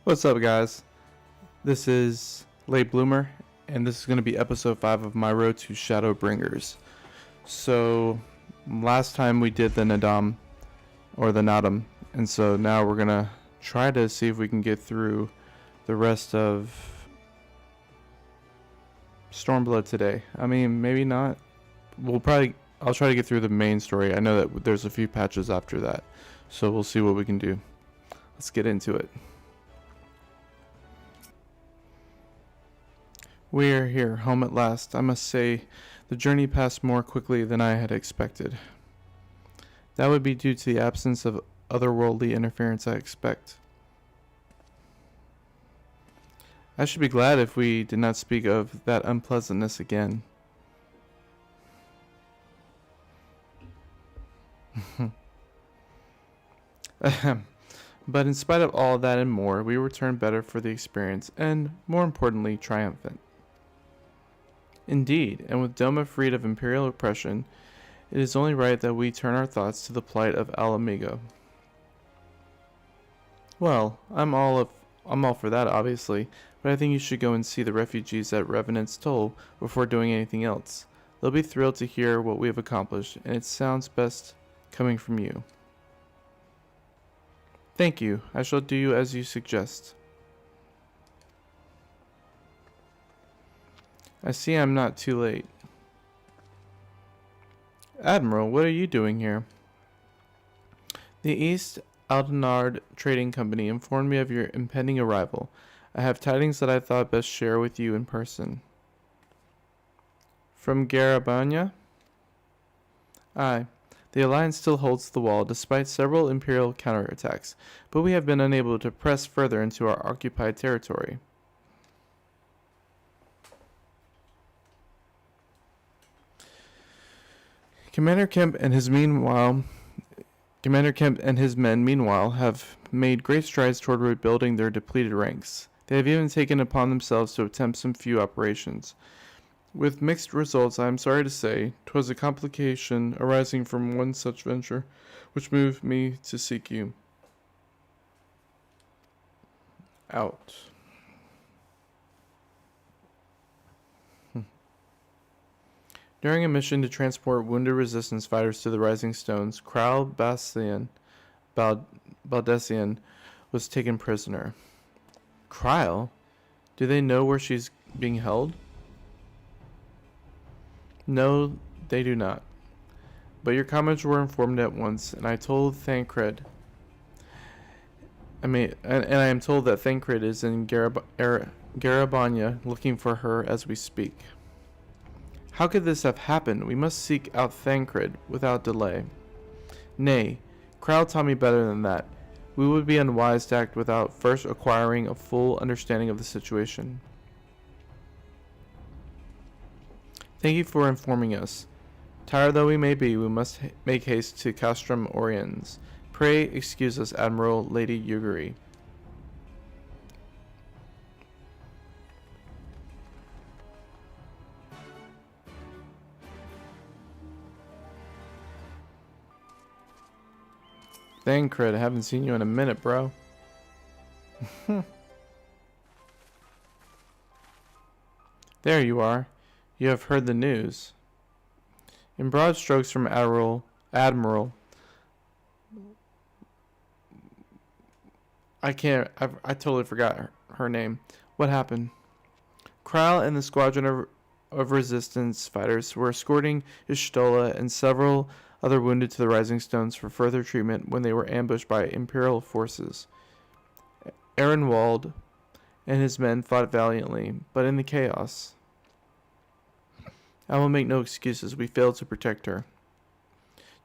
What's up, guys? This is Late Bloomer, and this is going to be episode 5 of my road to Shadowbringers. So, last time we did the Nadam, or the Nadam, and so now we're going to try to see if we can get through the rest of Stormblood today. I mean, maybe not. I'll try to get through the main story. I know that there's a few patches after that, so we'll see what we can do. Let's get into it. We're here, home at last. I must say, the journey passed more quickly than I had expected. That would be due to the absence of otherworldly interference I expect. I should be glad if we did not speak of that unpleasantness again. But in spite of all that and more, we returned better for the experience, and, more importantly, triumphant. Indeed, and with Doma freed of imperial oppression, it is only right that we turn our thoughts to the plight of Alamigo. Well, I'm all for that, obviously, but I think you should go and see the refugees at Revenant's Toll before doing anything else. They'll be thrilled to hear what we have accomplished, and it sounds best coming from you. Thank you. I shall do as you suggest. I see I'm not too late. Admiral, what are you doing here? The East Aldenard Trading Company informed me of your impending arrival. I have tidings that I thought best share with you in person. From Garabanya? Aye. The Alliance still holds the wall despite several Imperial counterattacks, but we have been unable to press further into our occupied territory. Commander Kemp and his men, meanwhile, have made great strides toward rebuilding their depleted ranks. They have even taken upon themselves to attempt some few operations. With mixed results, I am sorry to say, 'twas a complication arising from one such venture, which moved me to seek you out. During a mission to transport wounded resistance fighters to the Rising Stones, Krau Baldessian was taken prisoner. Krau? Do they know where she's being held? No, they do not. But your comments were informed at once, and I told Thancred. I am told that Thancred is in Garabanya looking for her as we speak. How could this have happened? We must seek out Thancred without delay. Nay, Krau taught me better than that. We would be unwise to act without first acquiring a full understanding of the situation. Thank you for informing us. Tired though we may be, we must make haste to Castrum Oriens. Pray excuse us, Admiral Lady Yuguri. Thancred, I haven't seen you in a minute, bro. There you are. You have heard the news. In broad strokes from Admiral, I totally forgot her name. What happened? Krau and the squadron of resistance fighters were escorting Ishtola and several other wounded to the Rising Stones for further treatment when they were ambushed by Imperial forces. Ehrenwald and his men fought valiantly, but in the chaos. I will make no excuses. We failed to protect her.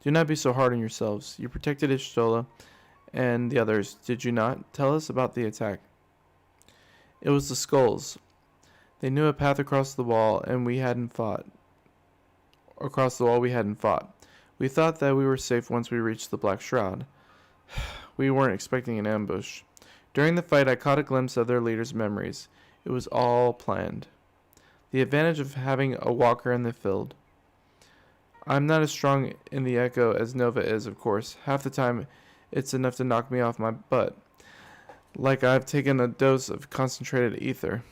Do not be so hard on yourselves. You protected Ishtola and the others, did you not? Tell us about the attack. It was the skulls. They knew a path across the wall, and we hadn't fought. We thought that we were safe once we reached the Black Shroud. We weren't expecting an ambush. During the fight, I caught a glimpse of their leader's memories. It was all planned. The advantage of having a walker in the field. I'm not as strong in the echo as Nova is, of course. Half the time, it's enough to knock me off my butt. Like I've taken a dose of concentrated ether.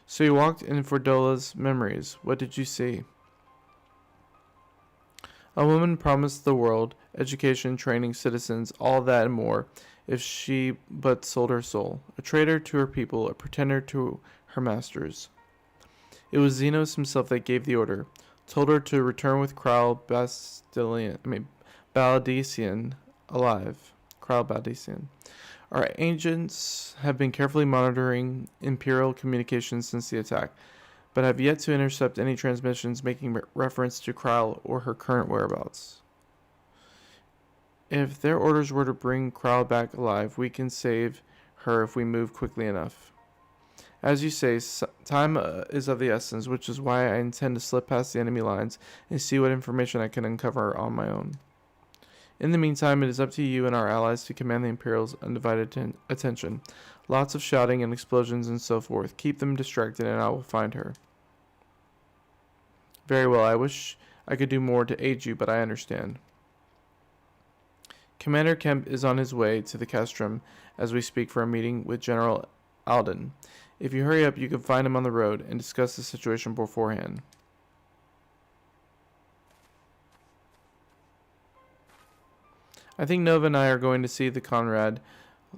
So you walked in for Dola's memories. What did you see? A woman promised the world, education, training, citizens, all that and more, if she but sold her soul. A traitor to her people, a pretender to her masters. It was Xenos himself that gave the order, told her to return with Baldician alive. Kryle Baldician. Our agents have been carefully monitoring Imperial communications since the attack, but have yet to intercept any transmissions making reference to Kryle or her current whereabouts. If their orders were to bring Kryle back alive, we can save her if we move quickly enough. As you say, time is of the essence, which is why I intend to slip past the enemy lines and see what information I can uncover on my own. In the meantime, it is up to you and our allies to command the Imperial's undivided attention. Lots of shouting and explosions and so forth. Keep them distracted and I will find her. Very well, I wish I could do more to aid you, but I understand. Commander Kemp is on his way to the Castrum as we speak for a meeting with General Alden. If you hurry up, you can find him on the road and discuss the situation beforehand. I think Nova and I are going to see the Conrad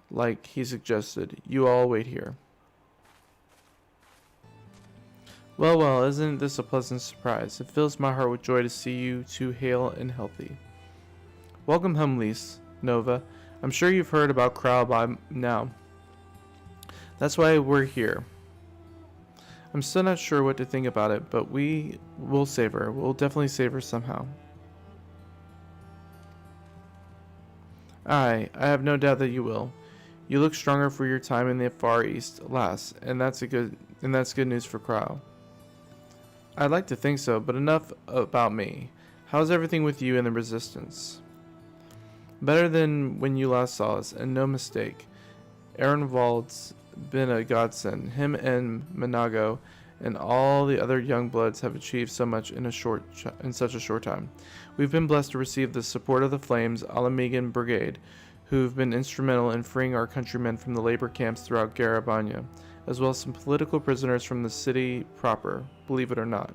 like he suggested. You all wait here. Well, well, isn't this a pleasant surprise? It fills my heart with joy to see you two hale and healthy. Welcome home, Lise, Nova. I'm sure you've heard about Kryle by now. That's why we're here. I'm still not sure what to think about it, but we will save her. We'll definitely save her somehow. Aye, I have no doubt that you will. You look stronger for your time in the Far East, alas, and that's good news for Kryle. I'd like to think so, but enough about me. How's everything with you and the Resistance? Better than when you last saw us, and no mistake. Ehrenwald's been a godsend. Him and Minago and all the other young bloods have achieved so much in such a short time. We've been blessed to receive the support of the Flames Alamegan Brigade, who've been instrumental in freeing our countrymen from the labor camps throughout Garabanya, as well as some political prisoners from the city proper, believe it or not.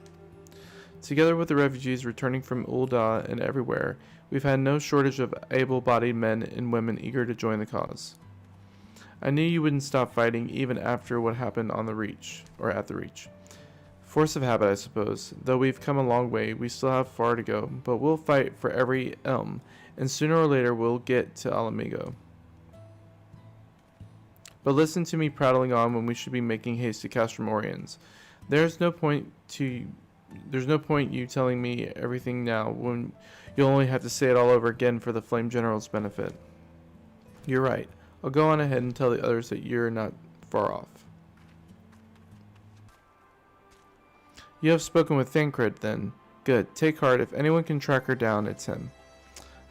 Together with the refugees returning from Ul'dah and everywhere, we've had no shortage of able-bodied men and women eager to join the cause. I knew you wouldn't stop fighting even after what happened on the Reach, or at the Reach. Force of habit, I suppose. Though we've come a long way, we still have far to go, but we'll fight for every elm, and sooner or later we'll get to Alamigo. But listen to me prattling on when we should be making haste to Castromorians. There's no point you telling me everything now when you'll only have to say it all over again for the Flame General's benefit. You're right. I'll go on ahead and tell the others that you're not far off. You have spoken with Thancred, then. Good. Take heart. If anyone can track her down, it's him.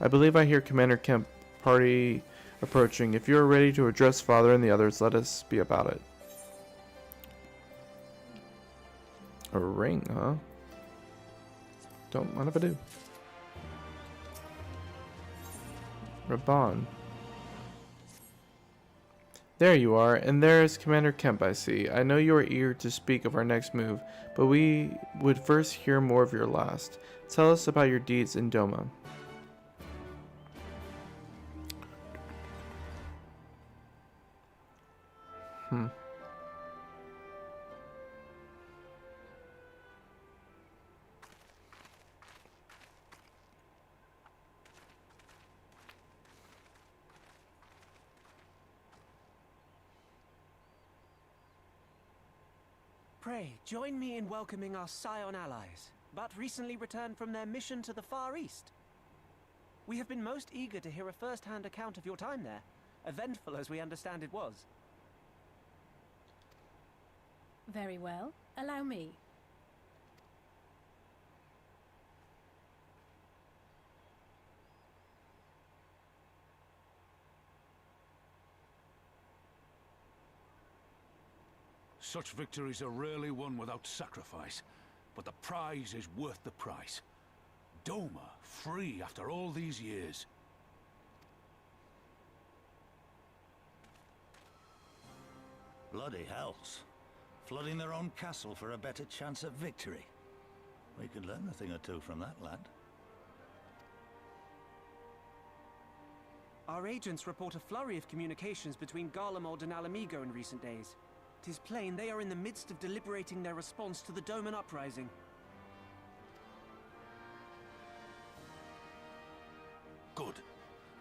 I believe I hear Commander Kemp party approaching. If you are ready to address Father and the others, let us be about it. A ring, huh? Don't mind if I do. Raban. There you are, and there is Commander Kemp, I see. I know you are eager to speak of our next move, but we would first hear more of your last. Tell us about your deeds in Doma. Pray, join me in welcoming our Scion allies, but recently returned from their mission to the Far East. We have been most eager to hear a first-hand account of your time there, eventful as we understand it was. Very well. Allow me. Such victories are rarely won without sacrifice, but the prize is worth the price. Doma, free after all these years. Bloody hells. Flooding their own castle for a better chance at victory. We could learn a thing or two from that lad. Our agents report a flurry of communications between Garlemald and Alamigo in recent days. 'Tis plain they are in the midst of deliberating their response to the Doman uprising. Good.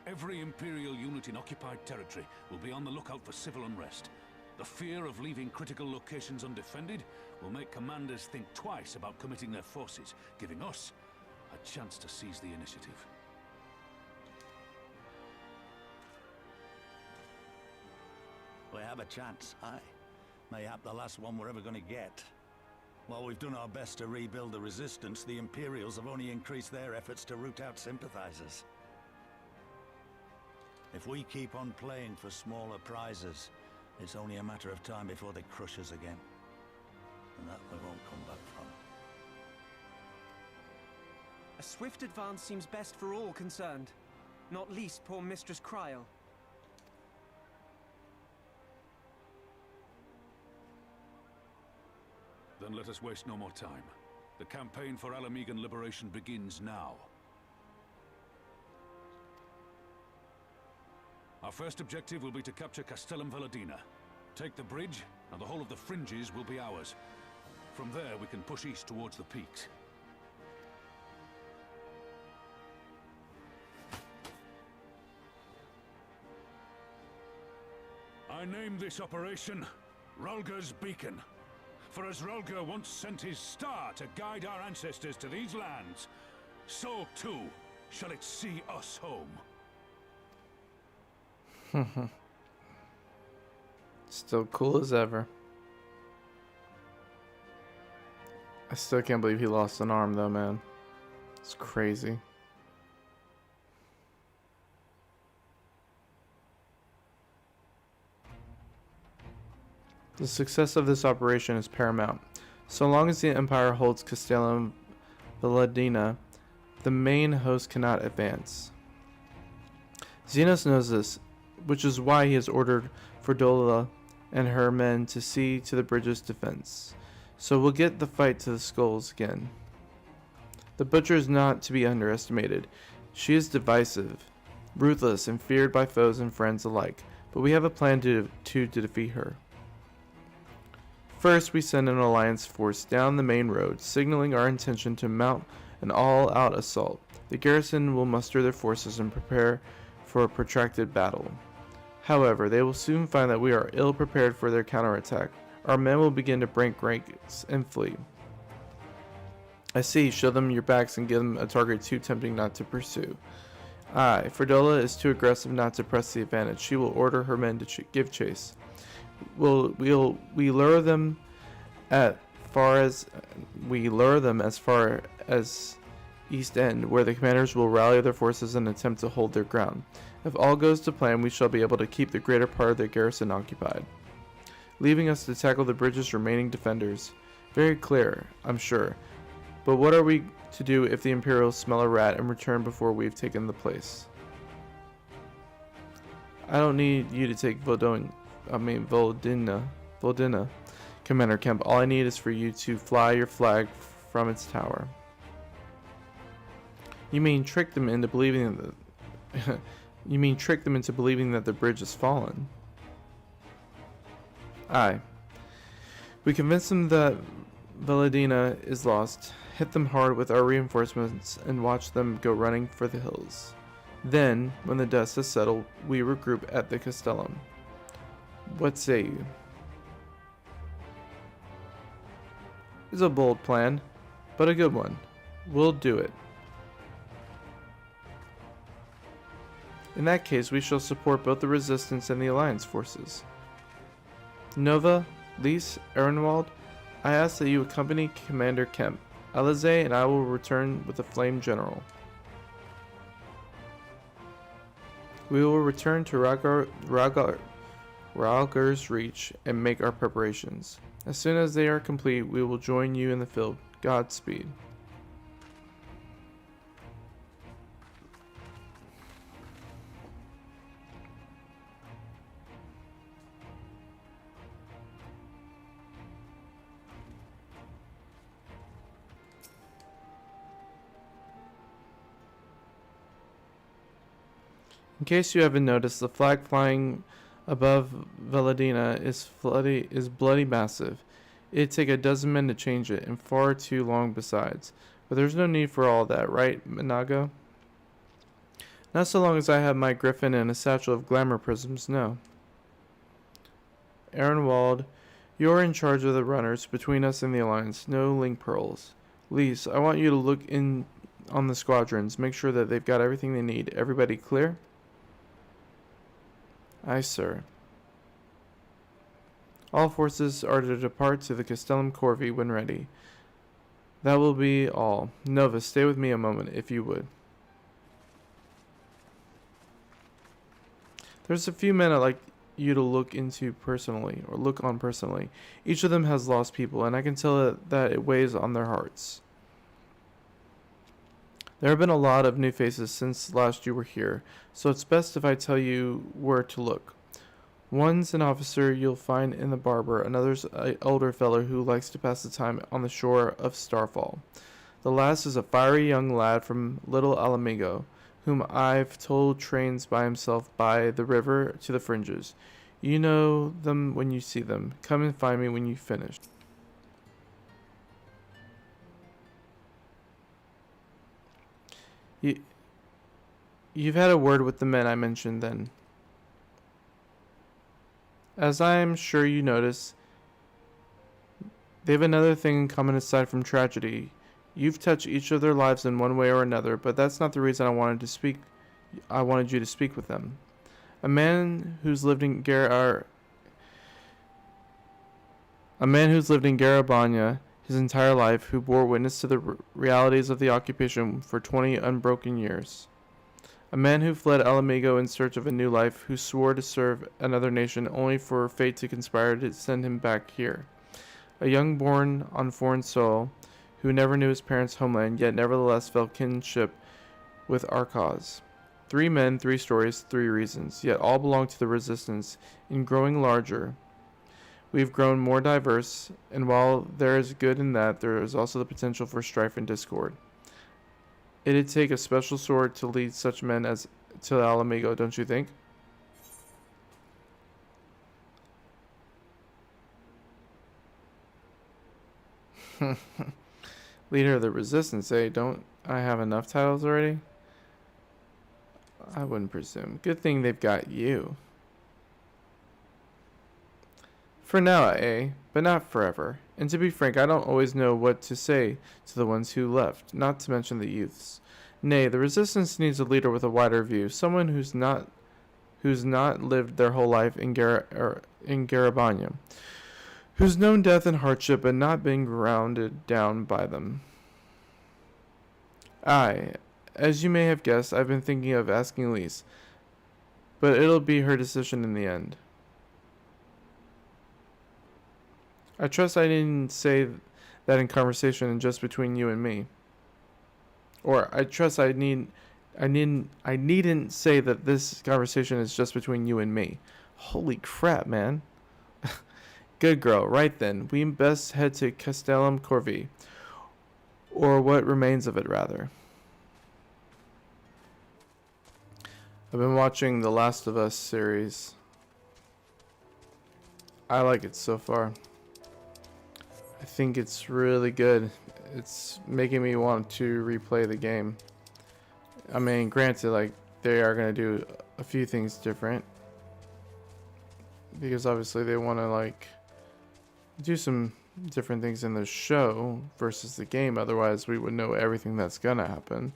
Every Imperial unit in occupied territory will be on the lookout for civil unrest. The fear of leaving critical locations undefended will make commanders think twice about committing their forces, giving us a chance to seize the initiative. We have a chance, aye. Mayhap the last one we're ever going to get. While we've done our best to rebuild the resistance, the Imperials have only increased their efforts to root out sympathizers. If we keep on playing for smaller prizes, it's only a matter of time before they crush us again. And that we won't come back from. A swift advance seems best for all concerned, not least poor Mistress Kryl. Then let us waste no more time. The campaign for Alamigan liberation begins now. Our first objective will be to capture Castellum Valadina. Take the bridge, and the whole of the fringes will be ours. From there, we can push east towards the peaks. I name this operation Rulger's Beacon. For as Rulger once sent his star to guide our ancestors to these lands, so too shall it see us home. Still cool as ever. I still can't believe he lost an arm though, man. It's crazy. The success of this operation is paramount. So long as the Empire holds Castellum Valadina, the main host cannot advance. Xenos knows this, which is why he has ordered Fordola and her men to see to the bridge's defense. So we'll get the fight to the skulls again. The Butcher is not to be underestimated. She is divisive, ruthless, and feared by foes and friends alike, but we have a plan to defeat her. First, we send an alliance force down the main road, signaling our intention to mount an all-out assault. The garrison will muster their forces and prepare for a protracted battle. However, they will soon find that we are ill prepared for their counterattack. Our men will begin to break ranks and flee. I see, show them your backs and give them a target too tempting not to pursue. Aye, Fordola is too aggressive not to press the advantage. She will order her men to give chase. We lure them as far as East End, where the commanders will rally their forces and attempt to hold their ground. If all goes to plan, we shall be able to keep the greater part of the garrison occupied, leaving us to tackle the bridge's remaining defenders. Very clear, I'm sure. But what are we to do if the Imperials smell a rat and return before we've taken the place? I don't need you to take Vodina, Commander Kemp. All I need is for you to fly your flag from its tower. You mean trick them into believing that the bridge has fallen? Aye. We convince them that Valadina is lost, hit them hard with our reinforcements, and watch them go running for the hills. Then, when the dust has settled, we regroup at the Castellum. What say you? It's a bold plan, but a good one. We'll do it. In that case, we shall support both the Resistance and the Alliance forces. Nova, Lise, Ehrenwald, I ask that you accompany Commander Kemp. Alize and I will return with the Flame General. We will return to Rauger's Reach and make our preparations. As soon as they are complete, we will join you in the field. Godspeed. In case you haven't noticed, the flag flying above Valadina is bloody massive. It'd take a dozen men to change it, and far too long besides. But there's no need for all that, right, Minago? Not so long as I have my griffin and a satchel of glamour prisms, no. Aaronwald, you're in charge of the runners. Between us and the Alliance, no link pearls. Lise, I want you to look in on the squadrons. Make sure that they've got everything they need. Everybody clear? Aye, sir. All forces are to depart to the Castellum Corvi when ready. That will be all. Nova, stay with me a moment, if you would. There's a few men I'd like you to look into personally, or look on personally. Each of them has lost people, and I can tell that it weighs on their hearts. There have been a lot of new faces since last you were here, so it's best if I tell you where to look. One's an officer you'll find in the barber, another's an older fellow who likes to pass the time on the shore of Starfall. The last is a fiery young lad from Little Alamigo, whom I've told trains by himself by the river to the fringes. You know them when you see them. Come and find me when you've finished. You've had a word with the men I mentioned then. As I am sure you notice, they have another thing in common aside from tragedy. You've touched each of their lives in one way or another, but that's not the reason I wanted you to speak with them. A man who's lived in Garabanya his entire life, who bore witness to the realities of the occupation for 20 unbroken years. A man who fled Alamigo in search of a new life, who swore to serve another nation only for fate to conspire to send him back here. A young born on foreign soil, who never knew his parents' homeland, yet nevertheless felt kinship with our cause. 3 men, 3 stories, 3 reasons, yet all belong to the Resistance. In growing larger, we've grown more diverse, and while there is good in that, there is also the potential for strife and discord. It'd take a special sword to lead such men as to Alamigo, don't you think? Leader of the Resistance, eh? Don't I have enough titles already? I wouldn't presume. Good thing they've got you. For now, eh? But not forever. And to be frank, I don't always know what to say to the ones who left, not to mention the youths. Nay, the Resistance needs a leader with a wider view, someone who's not lived their whole life in Garabanya, who's known death and hardship and not been grounded down by them. Aye, as you may have guessed, I've been thinking of asking Lise, but it'll be her decision in the end. I trust I didn't say that in conversation and just between you and me. Or I trust I needn't say that this conversation is just between you and me. Holy crap, man. Good girl. Right then, we best head to Castellum Corvi. Or what remains of it, rather. I've been watching the Last of Us series. I like it so far. I think it's really good. It's making me want to replay the game. I mean, granted, like, they are going to do a few things different. Because obviously they want to, like, do some different things in the show versus the game. Otherwise, we would know everything that's going to happen.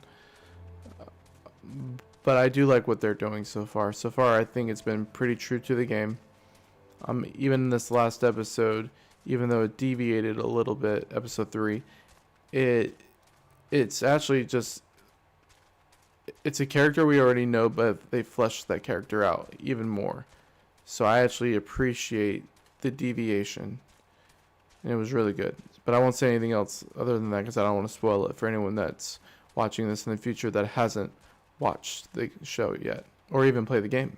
But I do like what they're doing so far. So far, I think it's been pretty true to the game. Even in this last episode, even though it deviated a little bit, episode 3, it's actually just, it's a character we already know, but they fleshed that character out even more. So I actually appreciate the deviation. And it was really good. But I won't say anything else other than that because I don't want to spoil it for anyone that's watching this in the future that hasn't watched the show yet or even play the game.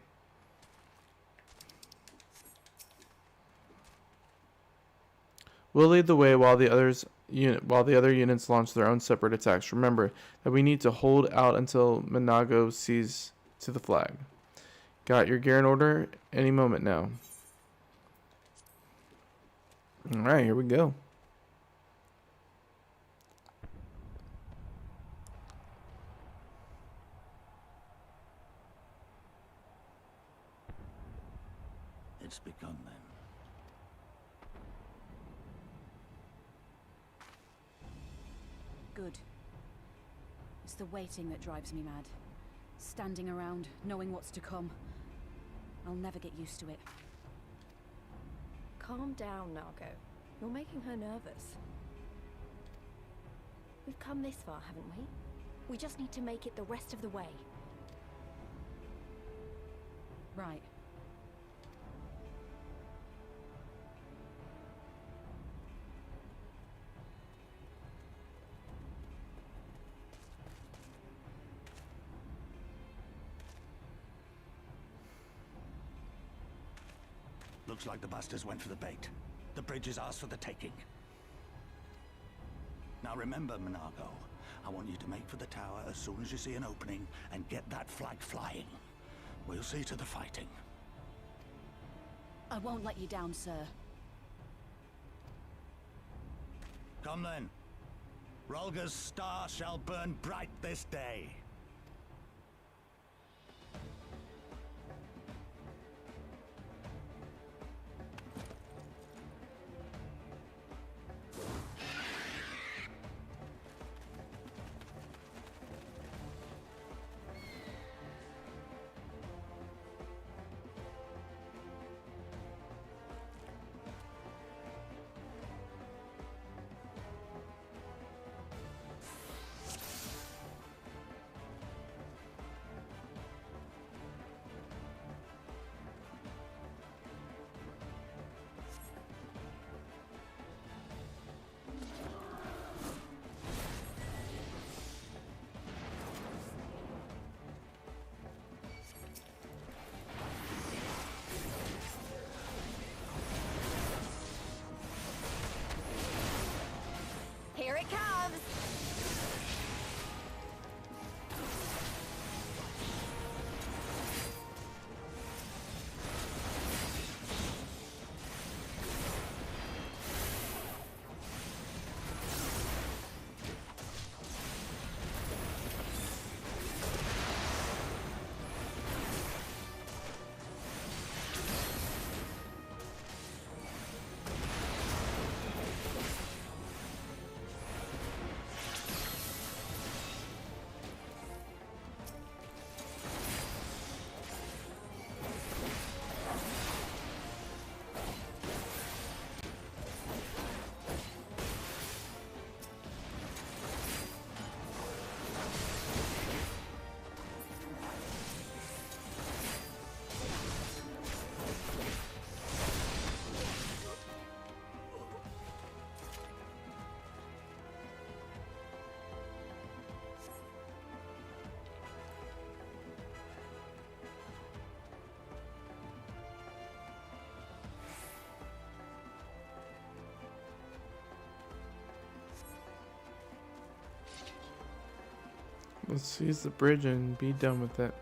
We'll lead the way while the other units launch their own separate attacks. Remember that we need to hold out until Minago sees to the flag. Got your gear in order any moment now. Alright, here we go. It's begun then. Good. It's the waiting that drives me mad. Standing around, knowing what's to come. I'll never get used to it. Calm down, Nargo. You're making her nervous. We've come this far, haven't we? We just need to make it the rest of the way. Right. Looks like the bastards went for the bait. The bridge is ours for the taking. Now remember, Monargo, I want you to make for the tower as soon as you see an opening and get that flag flying. We'll see to the fighting. I won't let you down, sir. Come then. Rolga's star shall burn bright this day. Here it comes! Let's seize the bridge and be done with it.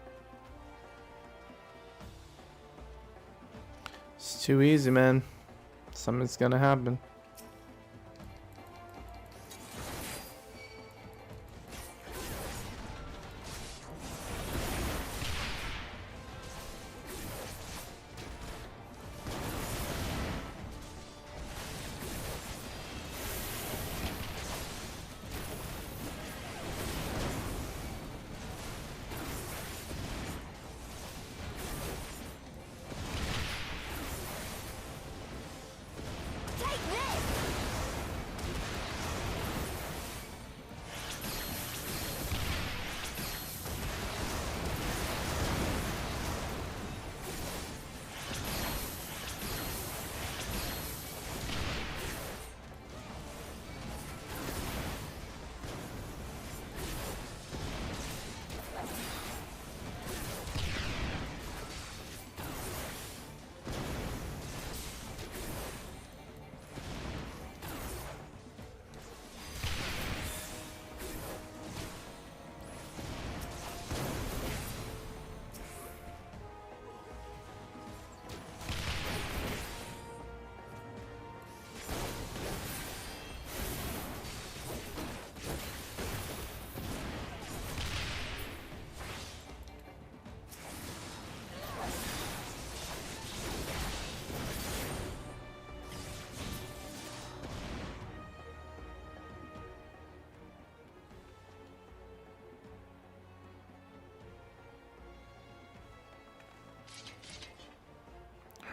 It's too easy, man. Something's gonna happen. Take this!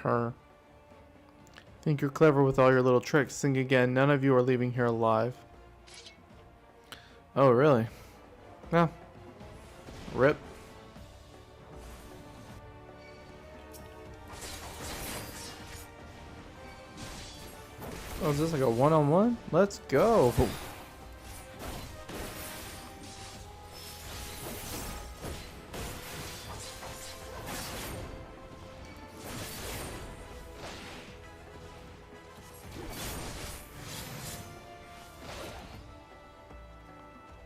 Her. Think you're clever with all your little tricks. Think again. None of you are leaving here alive. Oh, really? Well, rip. Oh, is this like a one-on-one? Let's go.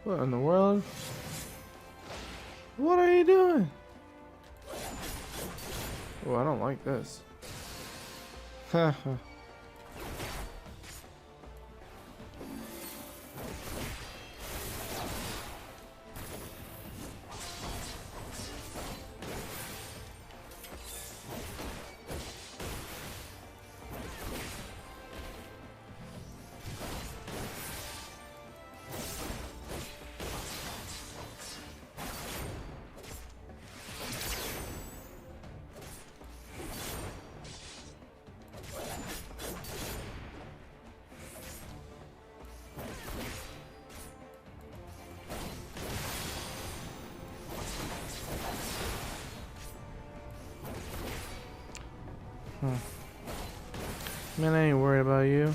What in the world? What are you doing? Oh, I don't like this. Haha. Man, I ain't worried about you.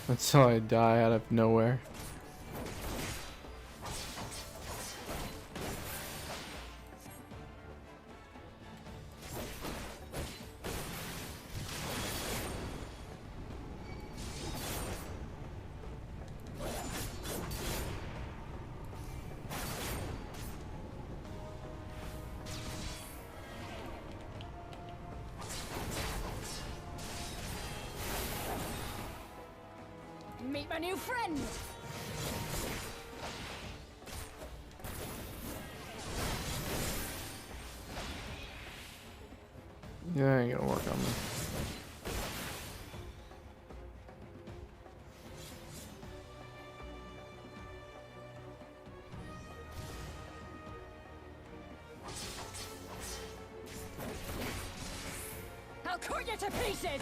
Until I die out of nowhere. Meet my new friend! Yeah, ain't gonna work on me. I'll cut you to pieces!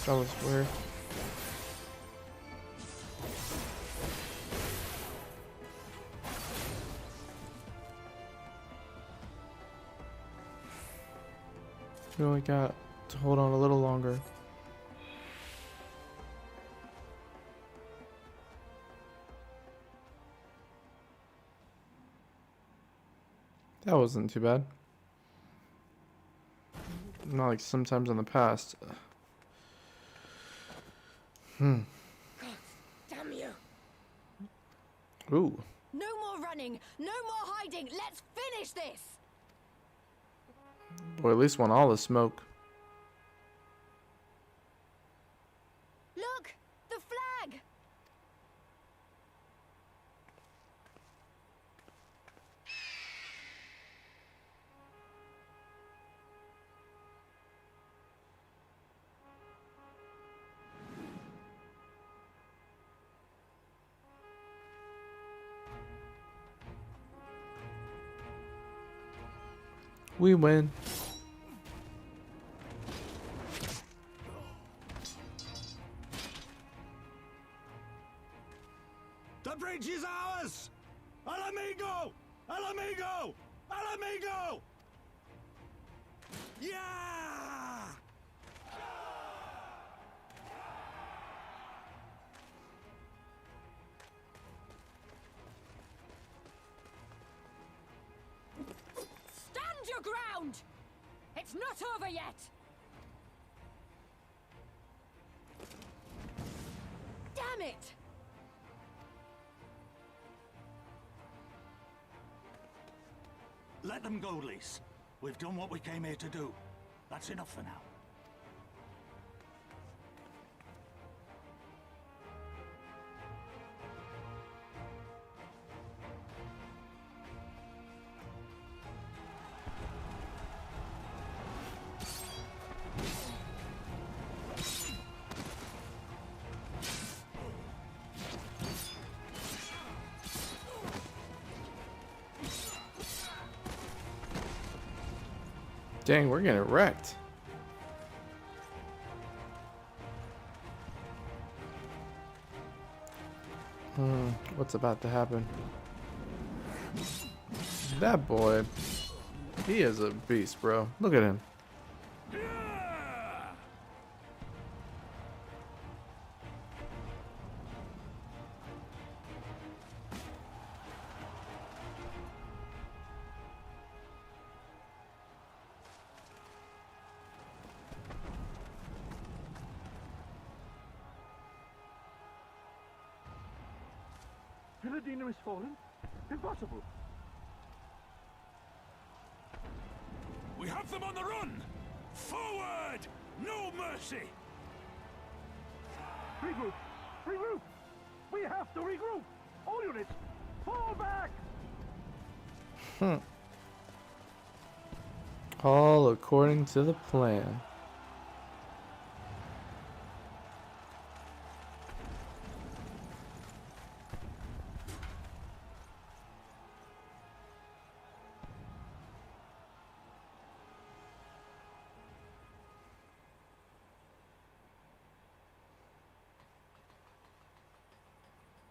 That was weird. We only got to hold on a little longer. That wasn't too bad. Not like sometimes in the past. God damn you! Ooh. No more running! No more hiding! Let's finish this! Boy, at least want all the smoke. Look! The flag! We win. The bridge is ours! Al amigo! Al amigo! Al amigo! Yeah! Stand your ground! It's not over yet! Damn it! Let them go, Lise. We've done what we came here to do. That's enough for now. Dang, we're getting wrecked. What's about to happen? That boy, he is a beast, bro. Look at him. Villadina is fallen? Impossible! We have them on the run! Forward! No mercy! Regroup! Regroup! We have to regroup! All units, fall back! All according to the plan.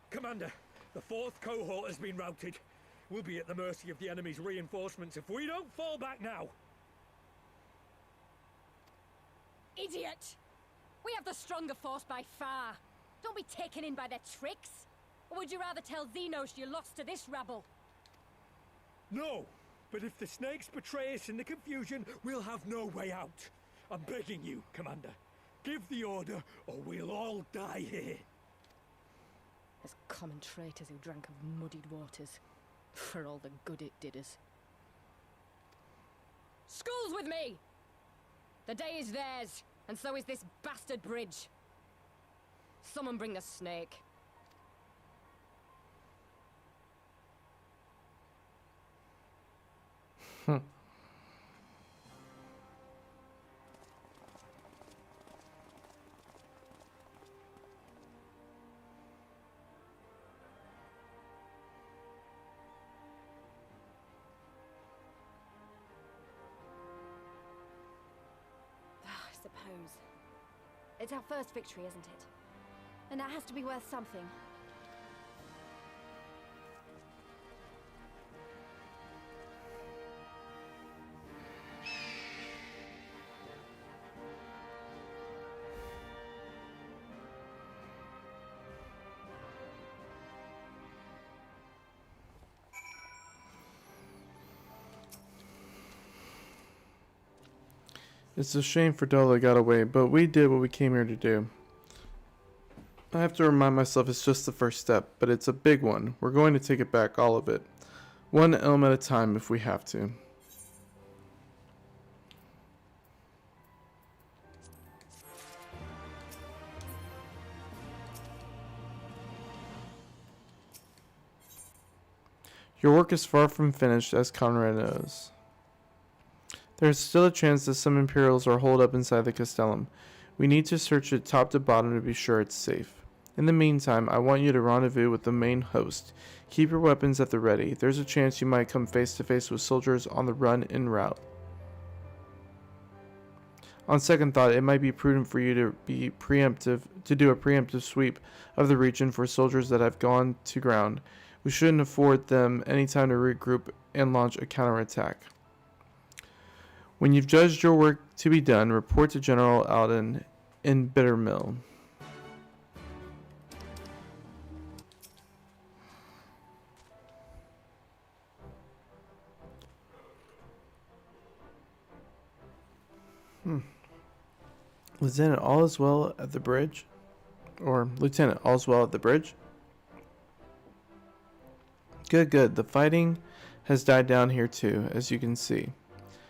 Commander, the 4th cohort has been routed. We'll be at the mercy of the enemy's reinforcements if we don't fall back now. Idiot! We have the stronger force by far. Don't be taken in by their tricks. Or would you rather tell Xenos you lost to this rabble? No, but if the snakes betray us in the confusion, we'll have no way out. I'm begging you, Commander. Give the order, or we'll all die here. As common traitors who drank of muddied waters. For all the good it did us. Skulls with me! The day is theirs, and so is this bastard bridge. Someone bring the snake. I suppose. It's our first victory, isn't it? And that has to be worth something. It's a shame for Dola got away, but we did what we came here to do. I have to remind myself it's just the first step, but it's a big one. We're going to take it back, all of it. One elm at a time if we have to. Your work is far from finished, as Conrad knows. There's still a chance that some Imperials are holed up inside the Castellum. We need to search it top to bottom to be sure it's safe. In the meantime, I want you to rendezvous with the main host. Keep your weapons at the ready. There's a chance you might come face to face with soldiers on the run en route. On second thought, it might be prudent for you to do a preemptive sweep of the region for soldiers that have gone to ground. We shouldn't afford them any time to regroup and launch a counterattack. When you've judged your work to be done, report to General Alden in Bittermill. Lieutenant, all is well at the bridge? Or, Lieutenant, all's well at the bridge? Good, good. The fighting has died down here too, as you can see.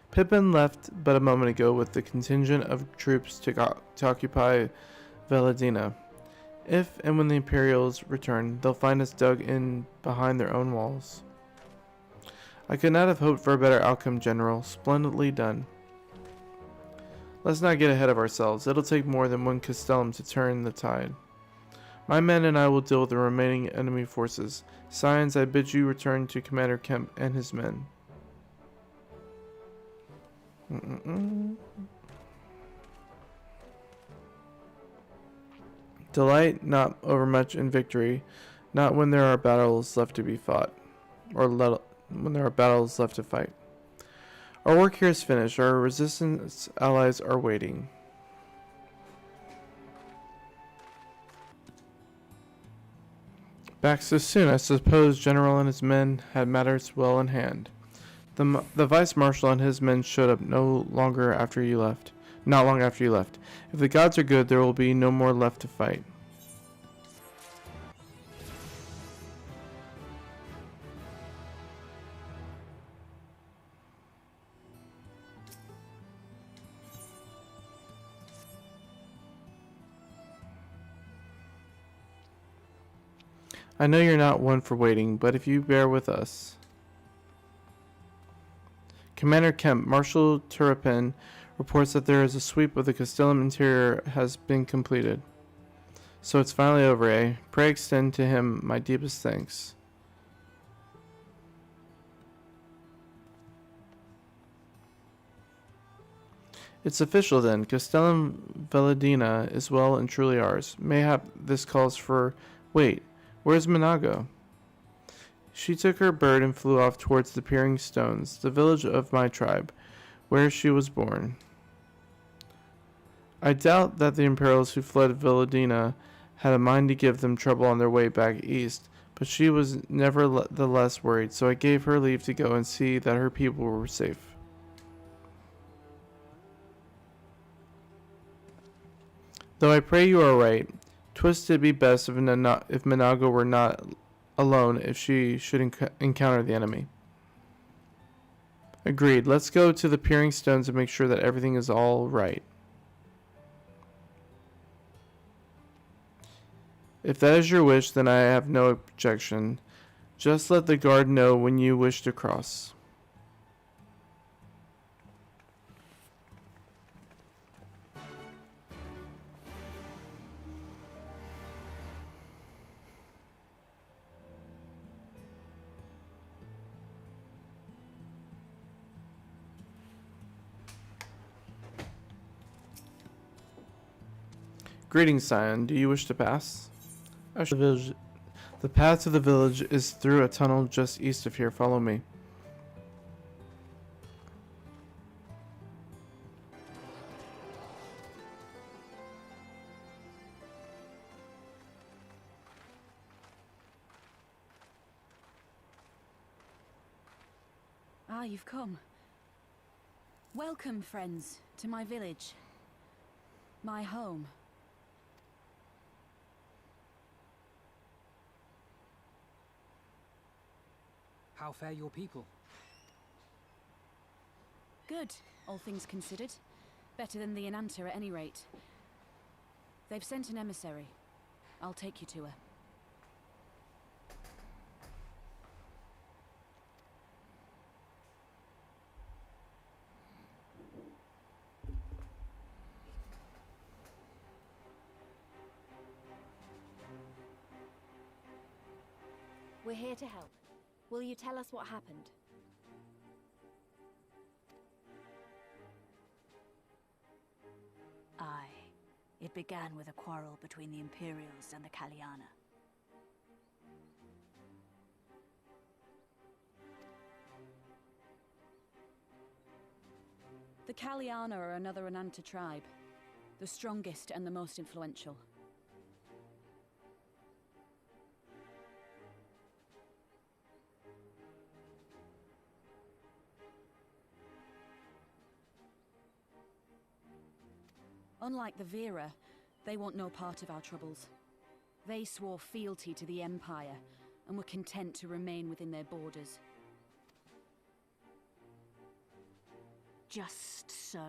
Pippin left but a moment ago with the contingent of troops to occupy Villadina. If and when the Imperials return, they'll find us dug in behind their own walls. I could not have hoped for a better outcome, General. Splendidly done. Let's not get ahead of ourselves. It'll take more than one Castellum to turn the tide. My men and I will deal with the remaining enemy forces. Scions, I bid you return to Commander Kemp and his men. Delight not overmuch in victory, not when there are battles left to be fought, or when there are battles left to fight. Our work here is finished. Our resistance allies are waiting. Back so soon. I suppose General and his men had matters well in hand. The Vice Marshal and his men showed up not long after you left. If the gods are good, there will be no more left to fight. I know you're not one for waiting, but if you bear with us. Commander Kemp, Marshal Turpin reports that there is a sweep of the Castellum interior has been completed. So it's finally over, eh? Pray extend to him my deepest thanks. It's official then. Castellum Velladina is well and truly ours. Mayhap this calls for... Wait, where's Minago? She took her bird and flew off towards the Peering Stones, the village of my tribe, where she was born. I doubt that the Imperials who fled Villadina had a mind to give them trouble on their way back east, but she was nevertheless worried, so I gave her leave to go and see that her people were safe. Though I pray you are right, 'twas to be best if Minago were not alone if she should encounter the enemy. Agreed. Let's go to the Peering Stones and make sure that everything is all right. If that is your wish, then I have no objection. Just let the guard know when you wish to cross. Greetings, Scion. Do you wish to pass? The path to the village is through a tunnel just east of here. Follow me. Ah, you've come. Welcome, friends, to my village. My home. How fare your people? Good, all things considered. Better than the Enanta at any rate. They've sent an emissary. I'll take you to her. We're here to help. Will you tell us what happened? Aye. It began with a quarrel between the Imperials and the Kaliana. The Kaliana are another Enanta tribe. The strongest and the most influential. Unlike the Vera, they want no part of our troubles. They swore fealty to the Empire, and were content to remain within their borders. Just so.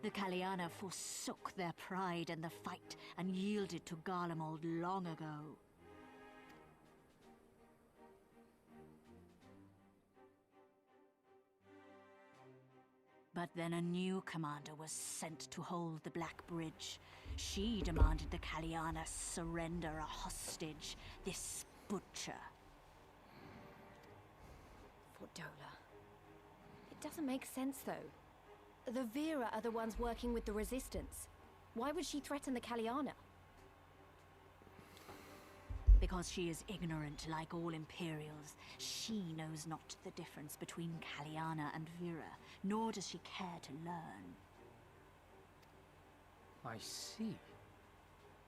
The Kaliana forsook their pride in the fight and yielded to Garlemald long ago. But then a new commander was sent to hold the Black Bridge. She demanded the Kaliana surrender a hostage, this butcher. Fordola. It doesn't make sense, though. The Vera are the ones working with the Resistance. Why would she threaten the Kaliana? Because she is ignorant like all Imperials. She knows not the difference between Kaliana and Vera, nor does she care to learn. I see.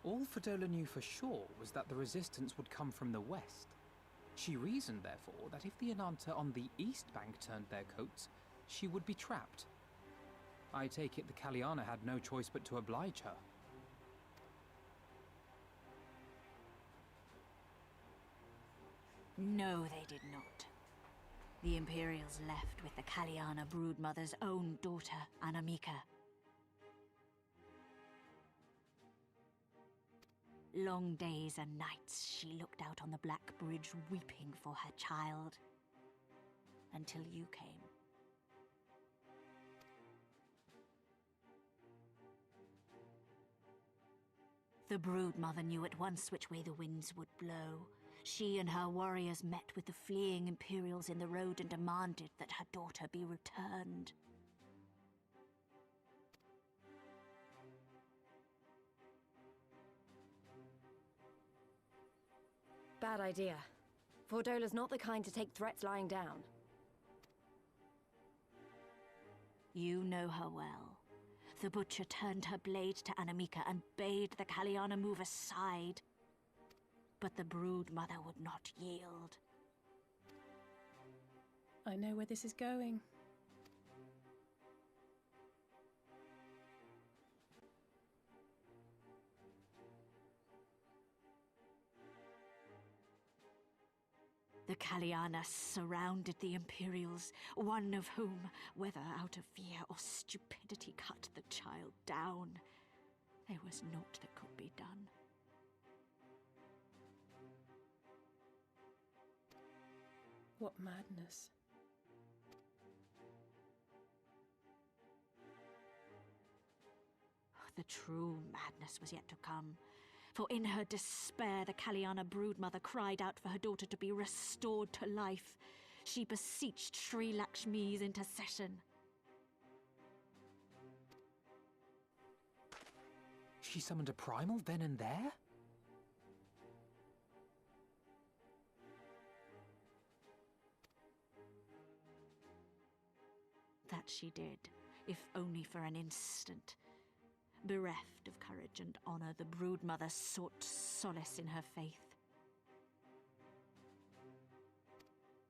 All Fedola knew for sure was that the Resistance would come from the west. She reasoned, therefore, that if the Ananta on the east bank turned their coats, she would be trapped. I take it the Kaliana had no choice but to oblige her. No, they did not. The Imperials left with the Kaliana broodmother's own daughter, Anamika. Long days and nights she looked out on the Black Bridge weeping for her child. Until you came. The broodmother knew at once which way the winds would blow. She and her warriors met with the fleeing Imperials in the road and demanded that her daughter be returned. Bad idea. Fordola's not the kind to take threats lying down. You know her well. The butcher turned her blade to Anamika and bade the Kaliana move aside. But the broodmother would not yield. I know where this is going. The Kaliana surrounded the Imperials, one of whom, whether out of fear or stupidity, cut the child down. There was naught that could be done. What madness. The true madness was yet to come. For in her despair, the Kaliana broodmother cried out for her daughter to be restored to life. She beseeched Sri Lakshmi's intercession. She summoned a primal then and there? That she did, if only for an instant. Bereft of courage and honor, the broodmother sought solace in her faith.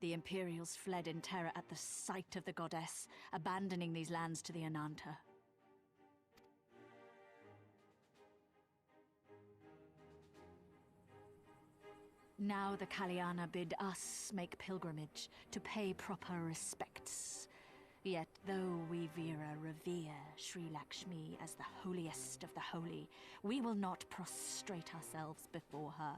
The Imperials fled in terror at the sight of the goddess, abandoning these lands to the Ananta. Now the Kaliana bid us make pilgrimage to pay proper respects. Yet though we Vera revere Sri Lakshmi as the holiest of the holy, we will not prostrate ourselves before her.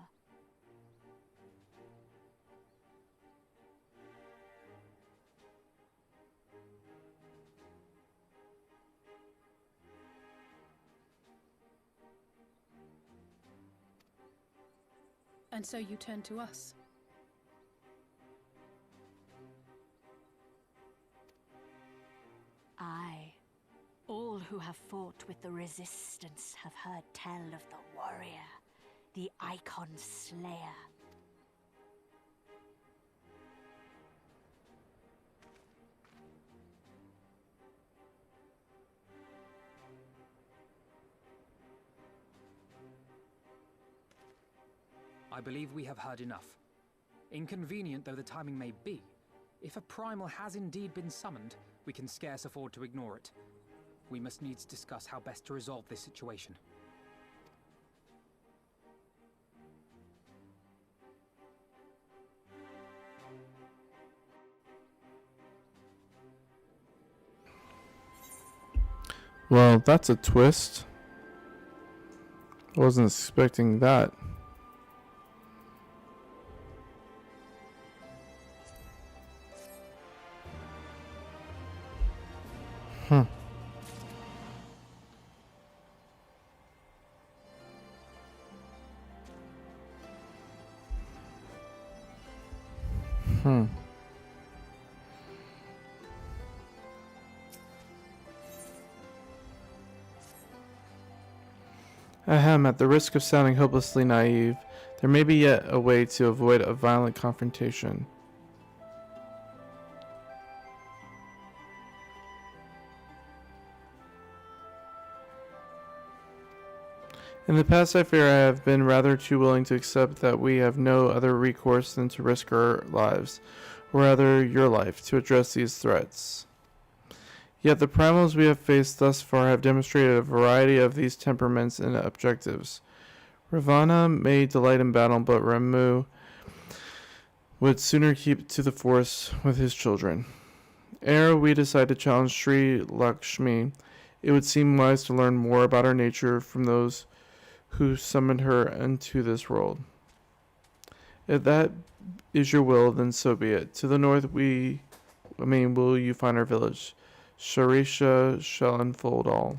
And so you turn to us. Aye. All who have fought with the Resistance have heard tell of the warrior, the Icon Slayer. I believe we have heard enough. Inconvenient though the timing may be, if a primal has indeed been summoned, we can scarce afford to ignore it. We must needs discuss how best to resolve this situation. Well, that's a twist. I wasn't expecting that. Hmm. Ahem, at the risk of sounding hopelessly naive, there may be yet a way to avoid a violent confrontation. In the past, I fear I have been rather too willing to accept that we have no other recourse than to risk our lives, or rather your life, to address these threats. Yet the primals we have faced thus far have demonstrated a variety of these temperaments and objectives. Ravana may delight in battle, but Ramu would sooner keep to the forest with his children. Ere we decide to challenge Sri Lakshmi, it would seem wise to learn more about her nature from those who summoned her into this world. If that is your will, then so be it. To the north will you find our village. Sharisha shall unfold all.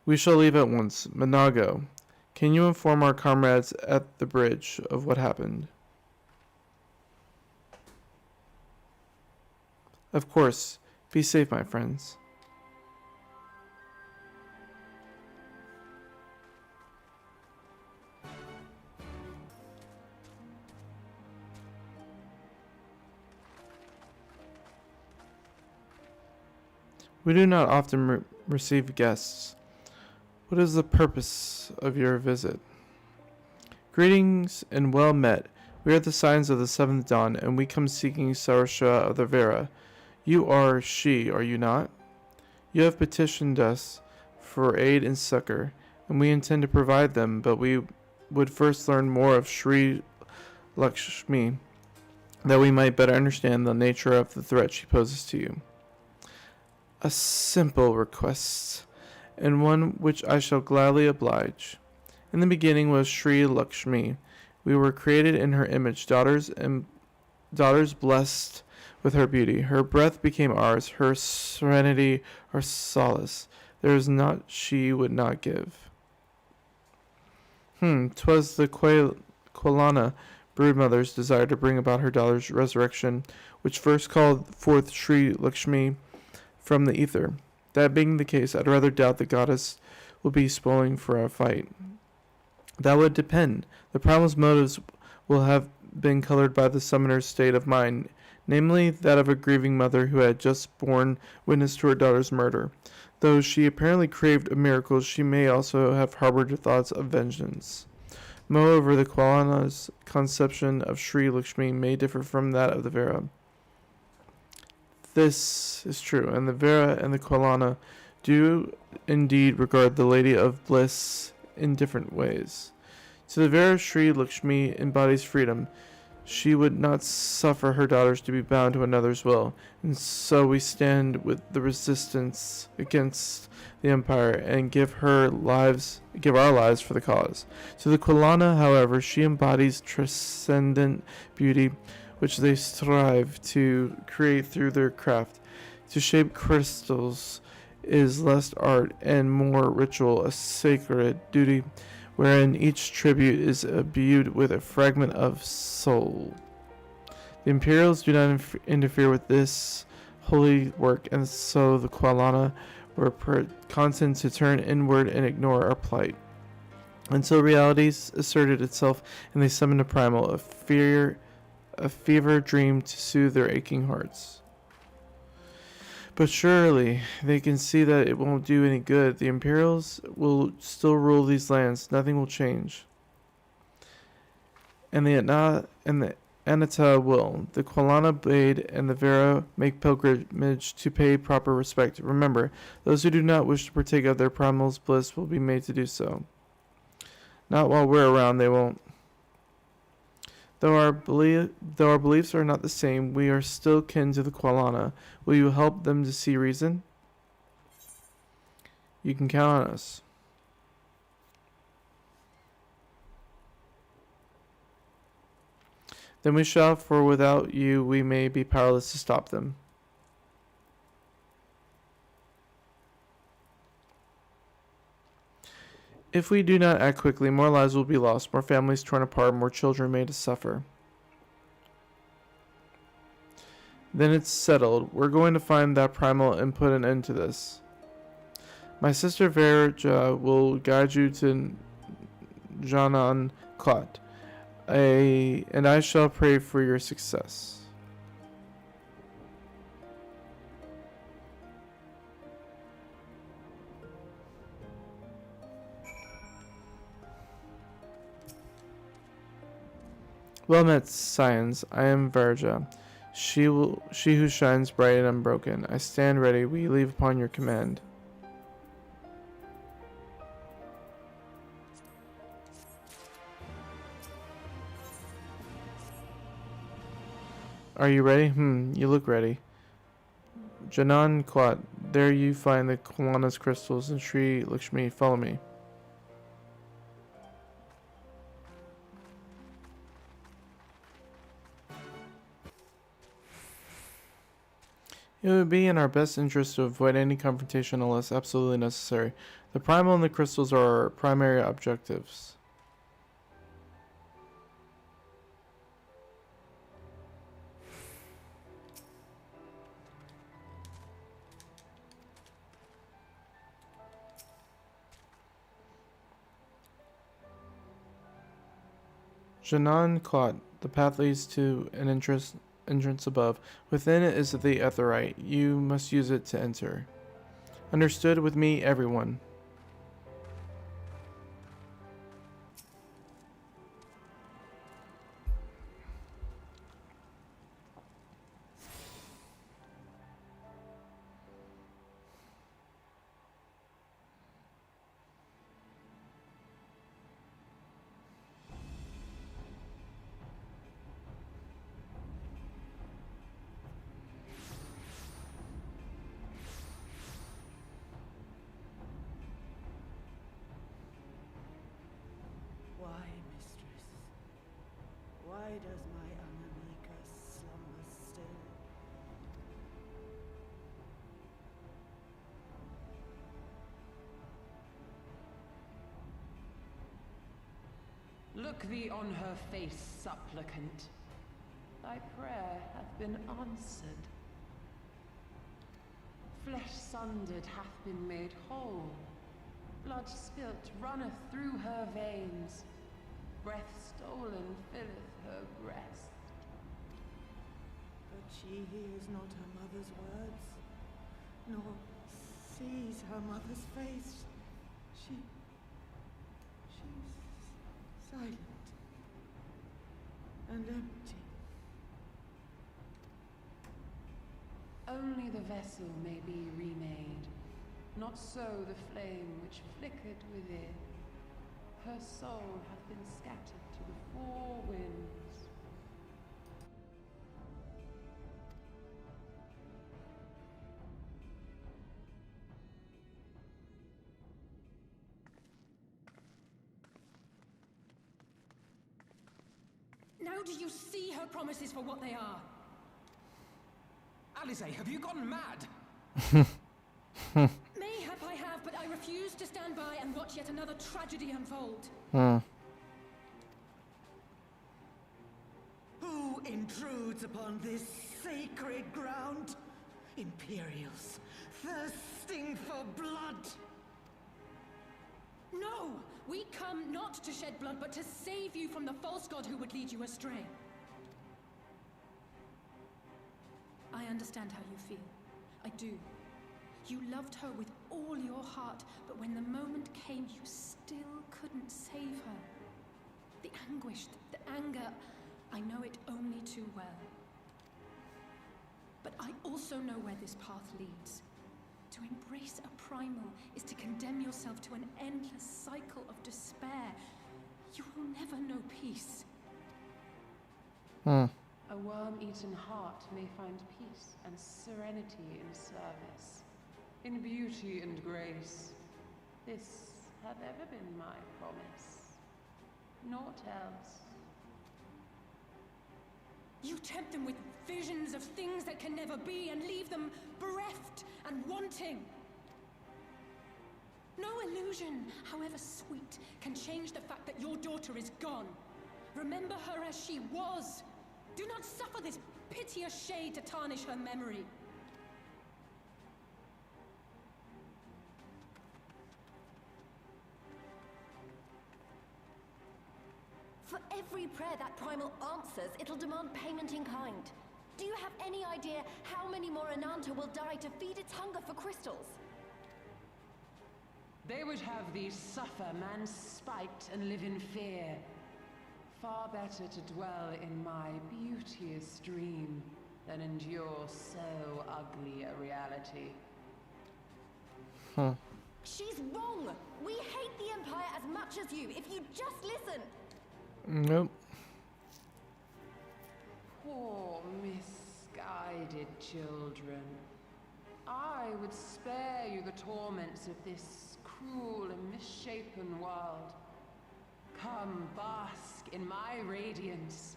We shall leave at once. Manago, can you inform our comrades at the bridge of what happened? Of course. Be safe, my friends. We do not often receive guests. What is the purpose of your visit? Greetings and well met. We are the Signs of the Seventh Dawn, and we come seeking Sarasha of the Vera. You are she, are you not? You have petitioned us for aid and succor, and we intend to provide them, but we would first learn more of Sri Lakshmi, that we might better understand the nature of the threat she poses to you. A simple request, and one which I shall gladly oblige. In the beginning was Sri Lakshmi. We were created in her image, daughters blessed with her beauty. Her breath became ours, her serenity our solace. There is naught she would not give. 'Twas the Qualana broodmother's desire to bring about her daughter's resurrection, which first called forth Sri Lakshmi from the ether. That being the case, I'd rather doubt the goddess will be spoiling for a fight. That would depend. The primal's motives will have been colored by the summoner's state of mind, namely that of a grieving mother who had just borne witness to her daughter's murder. Though she apparently craved a miracle, she may also have harbored thoughts of vengeance. Moreover, the Qualana's conception of Sri Lakshmi may differ from that of the Vera. This is true, and the Vera and the Qualana do indeed regard the Lady of Bliss in different ways. To the Vera, Sri Lakshmi embodies freedom. She would not suffer her daughters to be bound to another's will, and so we stand with the resistance against the Empire and give our lives for the cause. To the Qualana, however, she embodies transcendent beauty, which they strive to create through their craft. To shape crystals is less art and more ritual, a sacred duty, wherein each tribute is imbued with a fragment of soul. The Imperials do not interfere with this holy work, and so the Qualana were content to turn inward and ignore our plight. Until reality asserted itself, and they summoned a primal, a fever dream to soothe their aching hearts. But surely they can see that it won't do any good. The Imperials will still rule these lands. Nothing will change. And the Anata will. The Qualana bade and the Vera make pilgrimage to pay proper respect. Remember, those who do not wish to partake of their primal's bliss will be made to do so. Not while we're around, they won't. Though our beliefs are not the same, we are still kin to the Qualana. Will you help them to see reason? You can count on us. Then we shall, for without you we may be powerless to stop them. If we do not act quickly, more lives will be lost, more families torn apart, more children made to suffer. Then it's settled. We're going to find that primal and put an end to this. My sister Verja will guide you to Janan Kot, and I shall pray for your success. Well met, Scions. I am Verja. She who shines bright and unbroken. I stand ready. We leave upon your command. Are you ready? You look ready. Janan Kwat, there you find the Kwana's crystals and Sri Lakshmi. Follow me. It would be in our best interest to avoid any confrontation unless absolutely necessary. The primal and the crystals are our primary objectives. Janan Kot, the path leads to an entrance above. Within it is the Etherite. You must use it to enter. Understood with me, everyone. Why, mistress? Why does my Anamika slumber still? Look thee on her face, supplicant. Thy prayer hath been answered. Flesh sundered hath been made whole. Blood spilt runneth through her veins. Breath stolen filleth her breast. But she hears not her mother's words, nor sees her mother's face. She's silent and empty. Only the vessel may be remade. Not so the flame which flickered within. Her soul hath been scattered to the four winds. Now do you see her promises for what they are? Alice, have you gone mad? Mayhap I have, but I refuse to stand by and watch yet another tragedy unfold. Who intrudes upon this sacred ground? Imperials, thirsting for blood. No! We come not to shed blood, but to save you from the false god who would lead you astray. I understand how you feel. I do. You loved her with all your heart, but when the moment came, you still couldn't save her. The anguish, the anger, I know it only too well. But I also know where this path leads. To embrace a primal is to condemn yourself to an endless cycle of despair. You will never know peace. A worm-eaten heart may find peace and serenity in service, in beauty and grace. This hath ever been my promise. Naught else. You tempt them with visions of things that can never be and leave them bereft and wanting. No illusion, however sweet, can change the fact that your daughter is gone. Remember her as she was. Do not suffer this piteous shade to tarnish her memory. For every prayer that primal answers, it'll demand payment in kind. Do you have any idea how many more Ananta will die to feed its hunger for crystals? They would have thee suffer man's spite and live in fear. Far better to dwell in my beauteous dream than endure so ugly a reality. Huh. She's wrong! We hate the Empire as much as you, if you just listen! Nope. Poor misguided children. I would spare you the torments of this cruel and misshapen world. Come, bask in my radiance.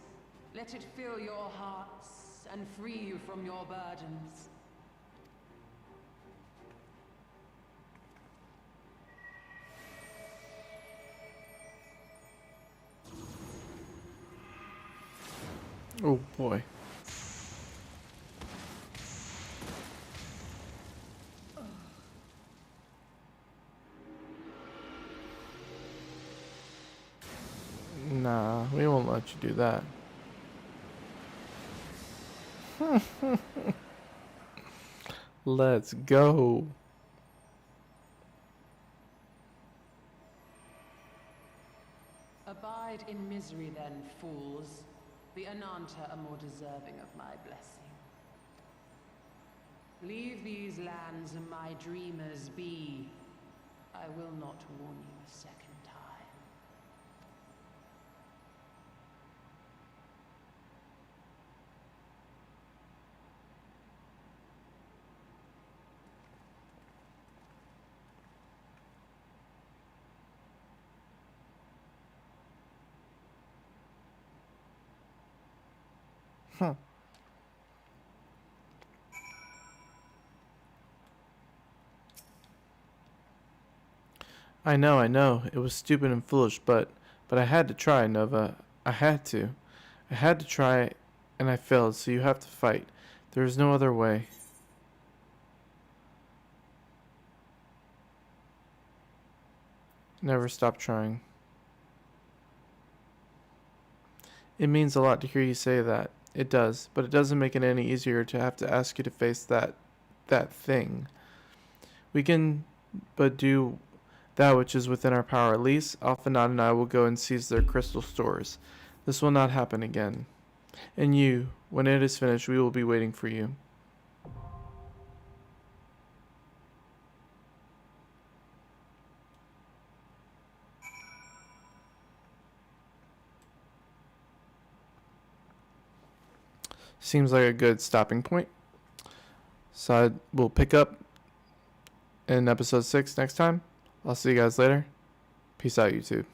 Let it fill your hearts and free you from your burdens. Oh boy. Nah, we won't let you do that. Let's go. Abide in misery then, fools. The Ananta are more deserving of my blessing. Leave these lands and my dreamers be. I will not warn you a second time. Huh. I know. It was stupid and foolish, but I had to try, Nova. I had to. I had to try, and I failed, so you have to fight. There is no other way. Never stop trying. It means a lot to hear you say that. It does, but it doesn't make it any easier to have to ask you to face that thing. We can but do that which is within our power. At least, Alphanot and I will go and seize their crystal stores. This will not happen again. And you, when it is finished, we will be waiting for you. Seems like a good stopping point. So we'll pick up in episode 6 next time. I'll see you guys later. Peace out, YouTube.